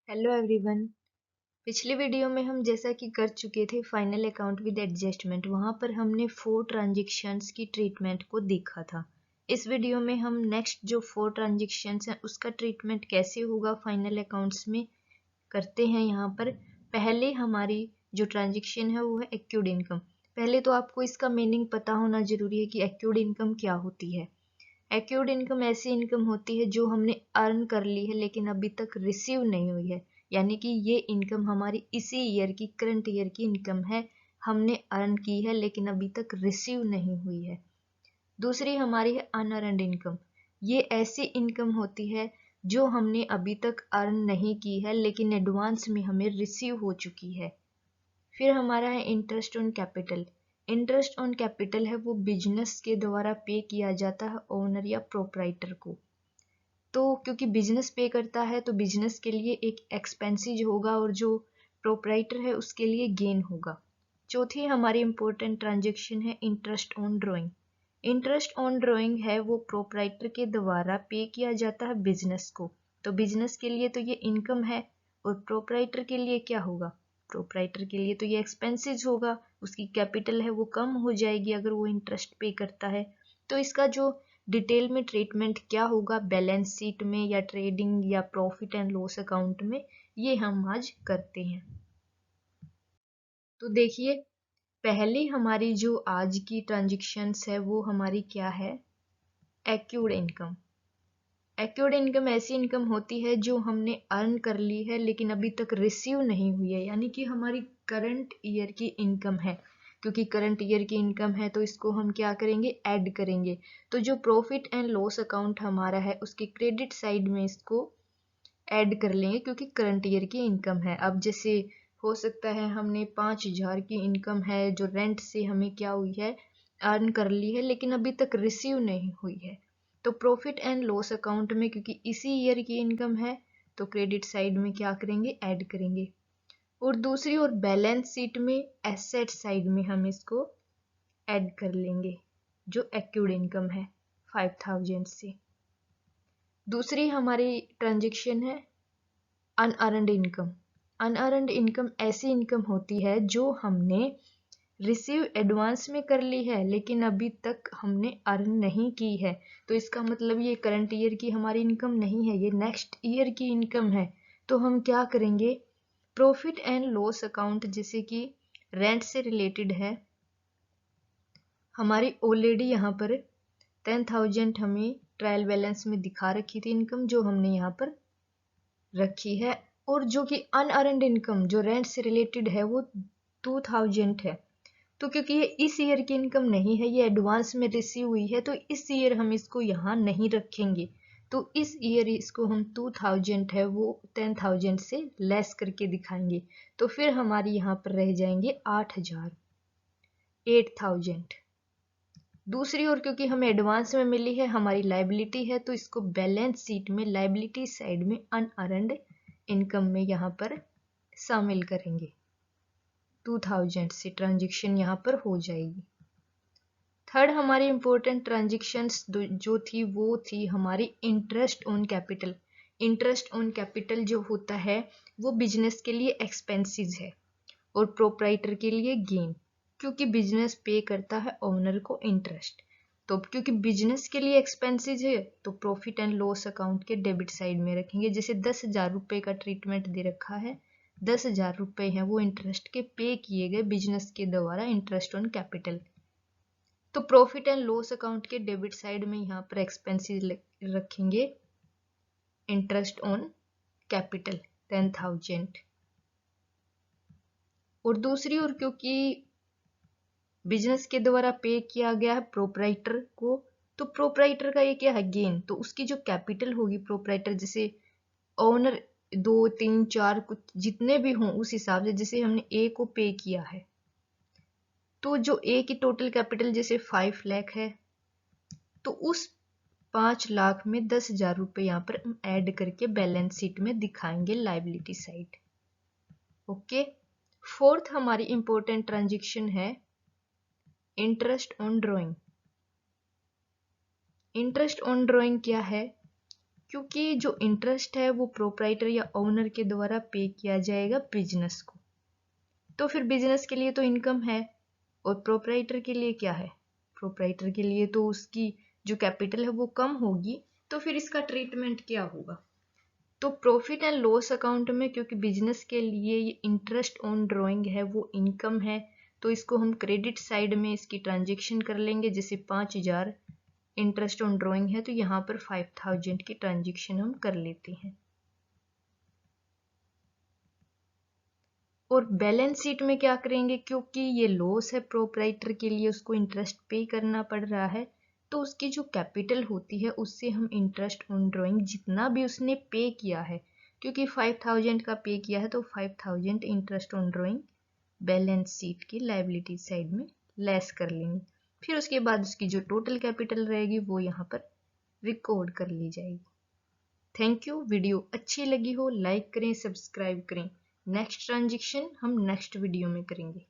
Hello everyone. पिछली video में हम जैसा कि कर चुके थे फाइनल अकाउंट विद एडजस्टमेंट, वहां पर हमने 4 ट्रांजैक्शंस की ट्रीटमेंट को देखा था। इस वीडियो में हम नेक्स्ट जो 4 ट्रांजैक्शंस हैं उसका ट्रीटमेंट कैसे होगा फाइनल अकाउंट्स में करते हैं। यहाँ पर पहले हमारी जो ट्रांजैक्शन है वो है एक्यूड इनकम। पहले तो आपको इसका मीनिंग पता होना जरूरी है कि एक्यूड इनकम क्या होती है। एक्यूड इनकम ऐसी इनकम होती है जो हमने अर्न कर ली है लेकिन अभी तक रिसीव नहीं हुई है, यानी कि ये इनकम हमारी इसी ईयर की करंट ईयर की इनकम है, हमने अर्न की है लेकिन अभी तक रिसीव नहीं हुई है। दूसरी हमारी है अनअर्न्ड इनकम। ये ऐसी इनकम होती है जो हमने अभी तक अर्न नहीं की है लेकिन एडवांस में हमें रिसीव हो चुकी है। फिर हमारा है interest on capital. Interest on capital है वो बिजनेस के द्वारा पे किया जाता है ओनर या प्रोपराइटर को। तो क्योंकि बिजनेस पे करता है तो बिजनेस के लिए एक एक्सपेंसिज होगा और जो प्रोपराइटर है उसके लिए गेन होगा। चौथी हमारी इंपॉर्टेंट ट्रांजैक्शन है interest on drawing. Interest on drawing है वो प्रोपराइटर के द्वारा पे किया जाता है बिजनेस को। तो बिजनेस के लिए तो ये इनकम है और प्रोपराइटर के लिए क्या होगा, प्रोपराइटर के लिए तो ये एक्सपेंसेस होगा, उसकी कैपिटल है वो कम हो जाएगी अगर वो इंटरेस्ट पे करता है। तो इसका जो डिटेल में ट्रीटमेंट क्या होगा बैलेंस शीट में या ट्रेडिंग या प्रॉफिट एंड लॉस अकाउंट में, ये हम आज करते हैं। तो देखिए पहली हमारी जो आज की ट्रांजैक्शंस है वो हमारी क्या है, एक्यूड इनकम। एक्यूड इनकम ऐसी इनकम होती है जो हमने अर्न कर ली है लेकिन अभी तक रिसीव नहीं हुई है, यानी कि हमारी करंट ईयर की इनकम है। क्योंकि करंट ईयर की इनकम है तो इसको हम क्या करेंगे, ऐड करेंगे। तो जो प्रॉफिट एंड लॉस अकाउंट हमारा है उसके क्रेडिट साइड में इसको ऐड कर लेंगे क्योंकि करंट ईयर की इनकम है। अब जैसे हो सकता है हमने 5,000 की इनकम है जो रेंट से हमें क्या हुई है, अर्न कर ली है लेकिन अभी तक रिसीव नहीं हुई है। तो प्रॉफिट एंड लॉस अकाउंट में क्योंकि इसी ईयर की इनकम है तो क्रेडिट साइड में क्या करेंगे, ऐड करेंगे। और दूसरी ओर बैलेंस शीट में एसेट साइड में हम इसको ऐड कर लेंगे जो एक्यूड इनकम है 5,000 से। दूसरी हमारी ट्रांजैक्शन है अनअर्न्ड इनकम। अनअर्न्ड इनकम ऐसी इनकम होती है जो हमने रिसीव एडवांस में कर ली है लेकिन अभी तक हमने अर्न नहीं की है। तो इसका मतलब ये करंट ईयर की हमारी इनकम नहीं है, ये नेक्स्ट ईयर की इनकम है। तो हम क्या करेंगे, प्रॉफिट एंड लॉस अकाउंट जैसे कि रेंट से रिलेटेड है, हमारी ऑलरेडी यहाँ पर 10,000 हमें ट्रायल बैलेंस में दिखा रखी थी इनकम जो हमने यहाँ पर रखी है। और जो कि अनअर्न्ड इनकम जो रेंट से रिलेटेड है वो 2,000 है। तो क्योंकि ये इस ईयर की इनकम नहीं है, ये एडवांस में रिसीव हुई है, तो इस ईयर हम इसको यहाँ नहीं रखेंगे। तो इस ईयर इसको हम 2,000 है वो 10,000 से लेस करके दिखाएंगे। तो फिर हमारी यहाँ पर रह जाएंगे 8,000, 8,000। दूसरी ओर क्योंकि हमें एडवांस में मिली है हमारी लाइबिलिटी है तो इसको बैलेंस शीट में लाइबिलिटी साइड में अनअर्न्ड इनकम में यहाँ पर शामिल करेंगे। 2,000 से ट्रांजैक्शन यहाँ पर हो जाएगी। थर्ड हमारी इंपॉर्टेंट ट्रांजैक्शंस जो थी वो थी हमारी interest on capital. Interest on capital जो होता है वो बिजनेस के लिए एक्सपेंसेस है और प्रोपराइटर के लिए गेन, क्योंकि बिजनेस पे करता है ओनर को इंटरेस्ट। तो क्योंकि बिजनेस के लिए एक्सपेंसेस है तो प्रॉफिट एंड लॉस अकाउंट के डेबिट साइड में रखेंगे। जैसे 10,000 रुपये का ट्रीटमेंट दे रखा है, 10,000 रुपये हैं वो इंटरेस्ट के पे किए गए बिजनेस के द्वारा, इंटरेस्ट ऑन कैपिटल। तो प्रॉफिट एंड लॉस अकाउंट के डेबिट साइड में यहाँ पर एक्सपेंसेस रखेंगे इंटरेस्ट ऑन कैपिटल 10,000। और दूसरी ओर क्योंकि बिजनेस के द्वारा पे किया गया है प्रोपराइटर को, तो प्रोपराइटर का ये क्या है, गेन। तो उसकी जो कैपिटल होगी प्रोपराइटर, जैसे ओनर 2, 3, 4 कुछ जितने भी हों उस हिसाब से, जैसे हमने ए को पे किया है तो जो ए की टोटल कैपिटल जैसे 5 लाख है तो उस 5 लाख में 10,000 रुपये यहाँ पर हम ऐड करके बैलेंस शीट में दिखाएंगे लाइबिलिटी साइड। ओके। फोर्थ हमारी इंपॉर्टेंट ट्रांजैक्शन है interest on drawing. Interest on drawing क्या है, क्योंकि जो इंटरेस्ट है वो प्रोप्राइटर या ओनर के द्वारा पे किया जाएगा बिजनेस को। तो फिर बिजनेस के लिए तो इनकम है, और प्रोप्राइटर के लिए क्या है? प्रोप्राइटर के लिए तो उसकी जो कैपिटल है वो कम होगी, तो फिर इसका ट्रीटमेंट क्या होगा? तो प्रॉफिट एंड लॉस अकाउंट में, क्योंकि बिजनेस के लिए ये इंटरेस्ट ऑन ड्राइंग है वो इनकम है, तो इसको हम क्रेडिट साइड में इसकी ट्रांजेक्शन कर लेंगे। जैसे 5000 इंटरेस्ट ऑन ड्राइंग है तो यहाँ पर 5000 की ट्रांजेक्शन हम कर लेते हैं। और बैलेंस शीट में क्या करेंगे, क्योंकि ये लॉस है प्रोप्राइटर के लिए, उसको इंटरेस्ट पे करना पड़ रहा है, तो उसकी जो कैपिटल होती है उससे हम इंटरेस्ट ऑन ड्राइंग जितना भी उसने पे किया है, क्योंकि 5000 का पे किया है तो 5000 interest on drawing balance sheet की लायबिलिटी साइड में लेस कर लेंगे। फिर उसके बाद उसकी जो टोटल कैपिटल रहेगी वो यहाँ पर रिकॉर्ड कर ली जाएगी। Thank you. वीडियो अच्छी लगी हो लाइक करें, सब्सक्राइब करें। नेक्स्ट ट्रांजेक्शन हम नेक्स्ट वीडियो में करेंगे।